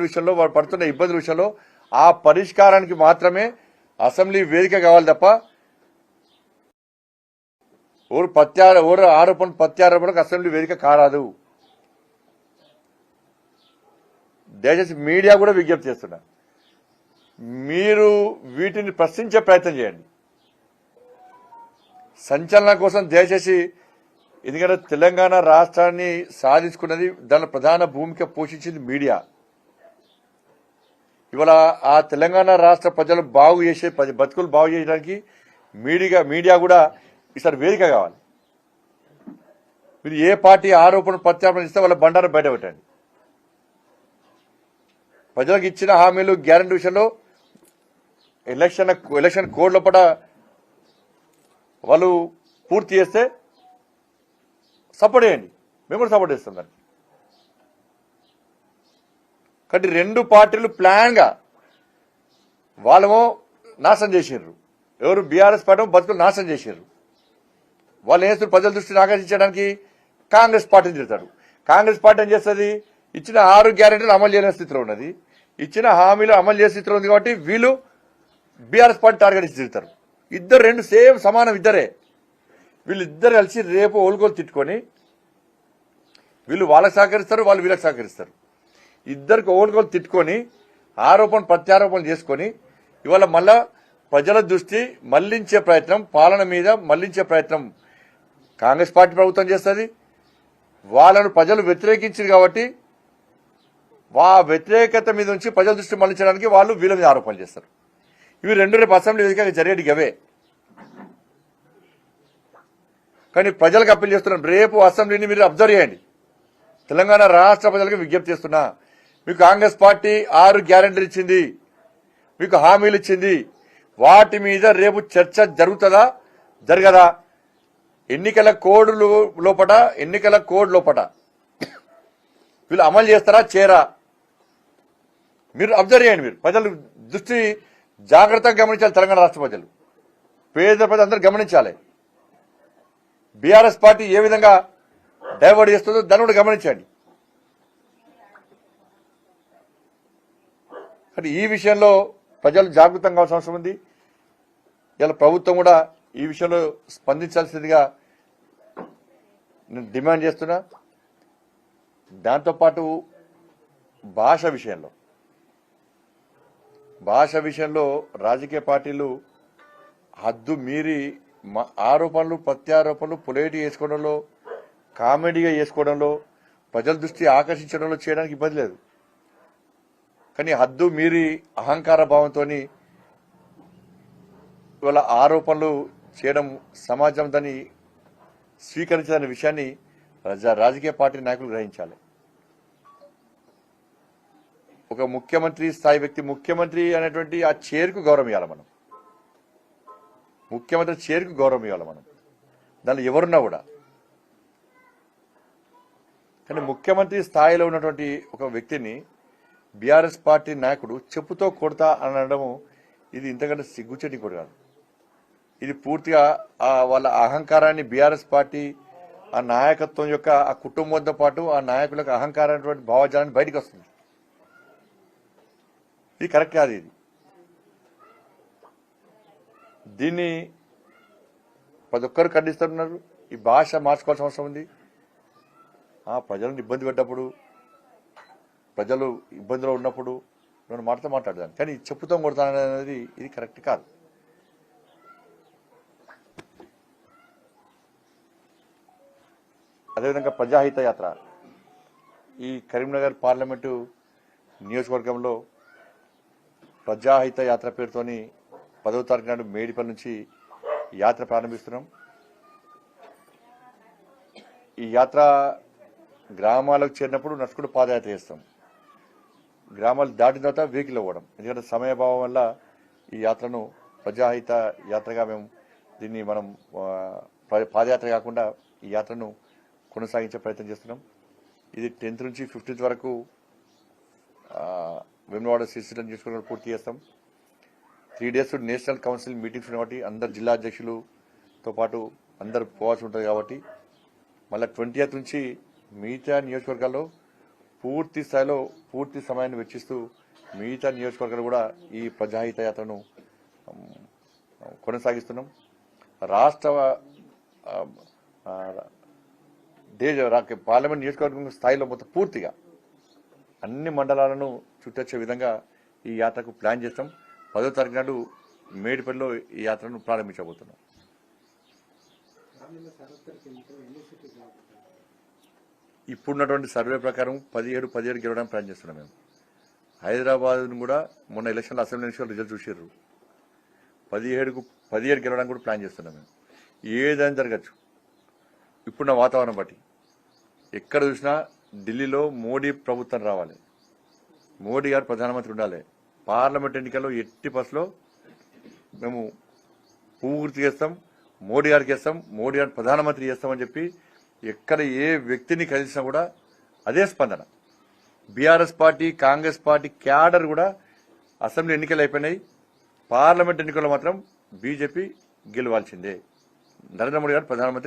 విషయంలో వారు పడుతున్న ఇబ్బందుల విషయంలో ఆ పరిష్కారానికి మాత్రమే అసెంబ్లీ వేదిక కావాలి తప్ప ఓరు ఆరోపణ ప్రత్యారోపణకు అసెంబ్లీ వేదిక కారాదు. దయచేసి మీడియా కూడా విజ్ఞప్తి చేస్తున్నా, మీరు వీటిని ప్రశ్నించే ప్రయత్నం చేయండి. సంచలనం కోసం దయచేసి, ఎందుకంటే తెలంగాణ రాష్ట్రాన్ని సాధించుకున్నది, దాని ప్రధాన భూమిక పోషించింది మీడియా. ఇవాళ ఆ తెలంగాణ రాష్ట్ర ప్రజలు బాగు చేసే బతుకులు బాగు చేయడానికి మీడియా కూడా ఈసారి వేదిక కావాలి. మీరు ఏ పార్టీ ఆరోపణ ప్రత్యారోపణ ఇస్తే వాళ్ళ బండారం బయట పెట్టండి. ప్రజలకు ఇచ్చిన హామీలు గ్యారంటీ విషయంలో ఎలక్షన్ కోడ్ లోపల వాళ్ళు పూర్తి చేస్తే సపోర్ట్ చేయండి, మేము కూడా సపోర్ట్ చేస్తాం దానికి. కాబట్టి రెండు పార్టీలు ప్లాన్ గా వాళ్ళేమో నాశనం చేసిర్రు, ఎవరు బీఆర్ఎస్ పార్టీ బతుకులు నాశనం చేసిర్రు. వాళ్ళు ఏం చేస్తారు, ప్రజల దృష్టిని ఆకర్షించడానికి కాంగ్రెస్ పార్టీని తిడతారు. కాంగ్రెస్ పార్టీ ఏం చేస్తుంది, ఇచ్చిన 6 గ్యారెంటీలు అమలు చేయని స్థితిలో ఉన్నది, ఇచ్చిన హామీలు అమలు చేసే స్థితిలో ఉంది. కాబట్టి వీళ్ళు బీఆర్ఎస్ పార్టీ టార్గెట్ ఇచ్చి తిడతారు. ఇద్దరు రెండు సేమ్ సమానం ఇద్దరే. వీళ్ళిద్దరు కలిసి రేపు ఓలుగోలు తిట్టుకొని వీళ్ళు వాళ్ళకి సహకరిస్తారు, వాళ్ళు వీళ్ళకి సహకరిస్తారు. ఇద్దరికి ఓలుగోలు తిట్టుకొని ఆరోపణ ప్రత్యారోపణ చేసుకొని ఇవాళ మళ్ళా ప్రజల దృష్టి మళ్లించే ప్రయత్నం, పాలన మీద మళ్లించే ప్రయత్నం కాంగ్రెస్ పార్టీ ప్రభుత్వం చేస్తుంది. వాళ్ళను ప్రజలు వ్యతిరేకించారు కాబట్టి ఆ వ్యతిరేకత మీద నుంచి ప్రజల దృష్టి మళ్లించడానికి వాళ్ళు వీళ్ళ మీద ఆరోపణలు చేస్తారు. ఇవి రెండు రేపు అసెంబ్లీ వేదికగా జరిగేటివి అవే. కానీ ప్రజలకు అప్పీల్ చేస్తున్నాం, రేపు అసెంబ్లీని మీరు అబ్జర్వ్ చేయండి. తెలంగాణ రాష్ట్ర ప్రజలకు విజ్ఞప్తి చేస్తున్నా, మీకు కాంగ్రెస్ పార్టీ 6 గ్యారెంటీలు ఇచ్చింది, మీకు హామీలు ఇచ్చింది, వాటి మీద రేపు చర్చ జరుగుతుందా జరగదా? ఎన్నికల కోడ్ లోపట వీళ్ళు అమలు చేస్తారా చేరా? మీరు అబ్జర్వ్ చేయండి. మీరు ప్రజలు దృష్టి జాగ్రత్తగా గమనించాలి. తెలంగాణ రాష్ట్ర ప్రజలు, పేద ప్రజలు అందరూ గమనించాలి. బీఆర్ఎస్ పార్టీ ఏ విధంగా డైవర్ట్ చేస్తుందో దాన్ని కూడా గమనించండి. కానీ ఈ విషయంలో ప్రజలు జాగృతంగా కావాల్సిన అవసరం ఉంది. ఇలా ప్రభుత్వం కూడా ఈ విషయంలో స్పందించాల్సిందిగా నేను డిమాండ్ చేస్తున్నా. దాంతోపాటు భాష విషయంలో రాజకీయ పార్టీలు హద్దు మీరి ఆరోపణలు ప్రత్యారోపణలు పొలైట్ చేసుకోవడంలో, కామెడీగా చేసుకోవడంలో, ప్రజల దృష్టి ఆకర్షించడంలో చేయడానికి ఇబ్బంది లేదు. కానీ హద్దు మీరి అహంకార భావంతో ఇవాళ ఆరోపణలు చేయడం సమాజం దాన్ని స్వీకరించదనే విషయాన్ని రాజకీయ పార్టీ నాయకులు గ్రహించాలి. ఒక ముఖ్యమంత్రి స్థాయి వ్యక్తి, ముఖ్యమంత్రి అనేటువంటి ఆ చైర్కు గౌరవం ఇవ్వాలి మనం. ముఖ్యమంత్రి చైర్కు గౌరవం ఇవ్వాలి మనం, దానిలో ఎవరున్నా కూడా. కానీ ముఖ్యమంత్రి స్థాయిలో ఉన్నటువంటి ఒక వ్యక్తిని బీఆర్ఎస్ పార్టీ నాయకుడు చెప్పుతో కొడతా అనడము ఇది ఇంతకంటే సిగ్గుచేటి కూడా కాదు. ఇది పూర్తిగా వాళ్ళ అహంకారాన్ని, బీఆర్ఎస్ పార్టీ ఆ నాయకత్వం యొక్క ఆ కుటుంబంతో పాటు ఆ నాయకులకు అహంకారమైనటువంటి భావజాలాన్ని బయటకు వస్తుంది. ఇది కరెక్ట్ కాదు. దీన్ని ప్రతి ఒక్కరు ఖండిస్తున్నారు. ఈ భాష మార్చుకోవాల్సిన అవసరం ఉంది. ప్రజలను ఇబ్బంది పెట్టినప్పుడు, ప్రజలు ఇబ్బందిలో ఉన్నప్పుడు నేను మాట్లాడదాను, కానీ చెప్పుతాం కొడతాననేది ఇది కరెక్ట్ కాదు. అదేవిధంగా ప్రజాహిత యాత్ర ఈ కరీంనగర్ పార్లమెంటు నియోజకవర్గంలో ప్రజాహిత యాత్ర పేరుతోని 10వ తారీఖు నాడు మేడిపల్లి నుంచి యాత్ర ప్రారంభిస్తున్నాం. ఈ యాత్ర గ్రామాలకు చేరినప్పుడు నడుచుకుంటూ పాదయాత్ర చేస్తాం. గ్రామాలు దాటిన తర్వాత వెహికల్ అవ్వడం, ఎందుకంటే సమయభావం వల్ల ఈ యాత్రను ప్రజాహిత యాత్రగా మేము దీన్ని మనం పాదయాత్ర కాకుండా ఈ యాత్రను కొనసాగించే ప్రయత్నం చేస్తున్నాం. ఇది 10th నుంచి 15th వరకు వేములవాడ సిరిసిల్ల నియోజకవర్గంలో పూర్తి చేస్తాం. 3 days నేషనల్ కౌన్సిల్ మీటింగ్స్ కాబట్టి అందరు జిల్లా అధ్యక్షులతో పాటు అందరు పోవాల్సి ఉంటుంది. కాబట్టి మళ్ళీ 20th నుంచి మిగతా నియోజకవర్గాల్లో పూర్తి స్థాయిలో పూర్తి సమయాన్ని వెచ్చిస్తూ మిగతా నియోజకవర్గాలు కూడా ఈ ప్రజాహిత యాత్రను కొనసాగిస్తున్నాం. రాష్ట్ర పార్లమెంట్ నియోజకవర్గం స్థాయిలో మొత్తం పూర్తిగా అన్ని మండలాలను చుట్టొచ్చే విధంగా ఈ యాత్రకు ప్లాన్ చేస్తాం. 10వ తారీఖు నాడు మేడిపల్లిలో ఈ యాత్రను ప్రారంభించబోతున్నాం. ఇప్పుడున్నటువంటి సర్వే ప్రకారం 17 గెలవడానికి ప్లాన్ చేస్తున్నాం. మేము హైదరాబాద్ కూడా మొన్న ఎలక్షన్లో అసెంబ్లీ ఎలక్షన్ రిజల్ట్ చూసారు. 17 గెలవడానికి కూడా ప్లాన్ చేస్తున్నాం. మేము ఏదైనా జరగచ్చు. ఇప్పుడున్న వాతావరణం బట్టి ఎక్కడ చూసినా ఢిల్లీలో మోడీ ప్రభుత్వం రావాలి, మోడీ గారు ప్రధానమంత్రి ఉండాలి. పార్లమెంట్ ఎన్నికల్లో ఎట్టి బస్సులో మేము పూర్తి చేస్తాం, మోడీ గారికి చేస్తాం, మోడీ గారిని ప్రధానమంత్రి చేస్తామని చెప్పి ఎక్కడ ఏ వ్యక్తిని కలిసినా కూడా అదే స్పందన. BRS party, Congress party cadre కూడా అసెంబ్లీ ఎన్నికలు అయిపోయినాయి. పార్లమెంట్ ఎన్నికల్లో మాత్రం బీజేపీ గెలవాల్సిందే, నరేంద్ర మోడీ గారు ప్రధానమంత్రి